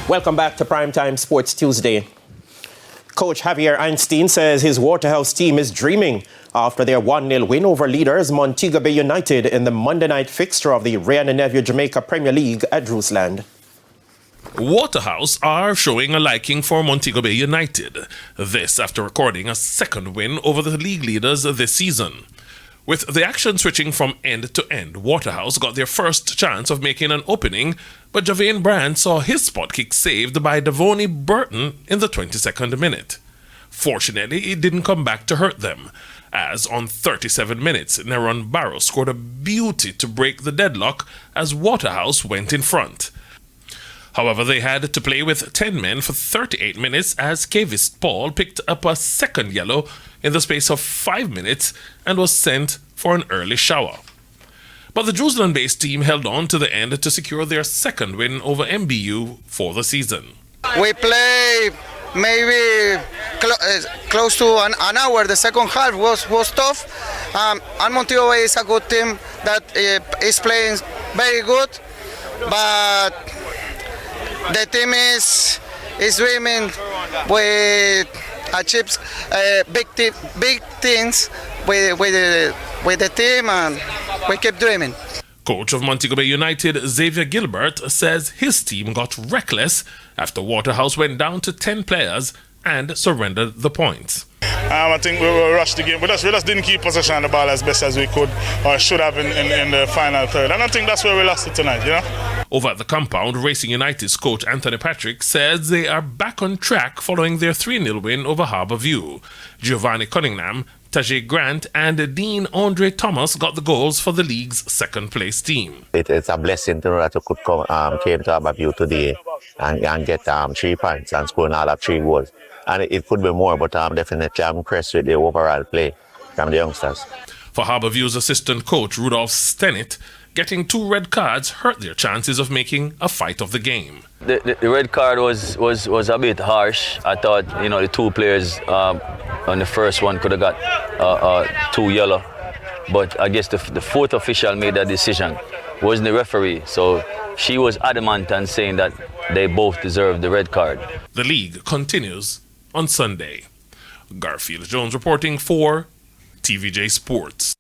Welcome back to Primetime Sports Tuesday. Coach Javier Einstein says his Waterhouse team is dreaming after their 1-0 win over leaders Montego Bay United in the Monday night fixture of the Wray and Nephew Jamaica Premier League at Drewsland. Waterhouse are showing a liking for Montego Bay United. This after recording a second win over the league leaders this season. With the action switching from end to end, Waterhouse got their first chance of making an opening, but Javane Brand saw his spot kick saved by Devoney Burton in the 22nd minute. Fortunately, it didn't come back to hurt them, as on 37 minutes, Neron Barrow scored a beauty to break the deadlock as Waterhouse went in front. However, they had to play with 10 men for 38 minutes as Kavis Paul picked up a second yellow in the space of 5 minutes and was sent for an early shower. But the Drewsland-based team held on to the end to secure their second win over MBU for the season. We play maybe close to an hour. The second half was tough. And Montego Bay is a good team that is playing very good, but the team is dreaming with achieves big things with the team, and we keep dreaming. Coach of Montego Bay United, Xavier Gilbert, says his team got reckless after Waterhouse went down to 10 players and surrendered the points. I think we were rushed the game, but we just didn't keep possession of the ball as best as we could or should have in the final third. And I think that's where we lost it tonight, you know? Over at the compound, Racing United's coach Anthony Patrick says they are back on track following their 3-0 win over Harbour View. Giovanni Cunningham, Tajay Grant and Dean Andre Thomas got the goals for the league's second-place team. It's a blessing to know that we could came to Harbour View today and get 3 points and score all of 3 goals. And it could be more, but definitely I'm impressed with the overall play from the youngsters. For Harbour View's assistant coach Rudolph Stennett, getting 2 red cards hurt their chances of making a fight of the game. The red card was a bit harsh. I thought, the 2 players on the first one could have got 2 yellow. But I guess the 4th official made that decision. Wasn't the referee. So she was adamant and saying that they both deserved the red card. The league continues on Sunday. Garfield Jones reporting for TVJ Sports.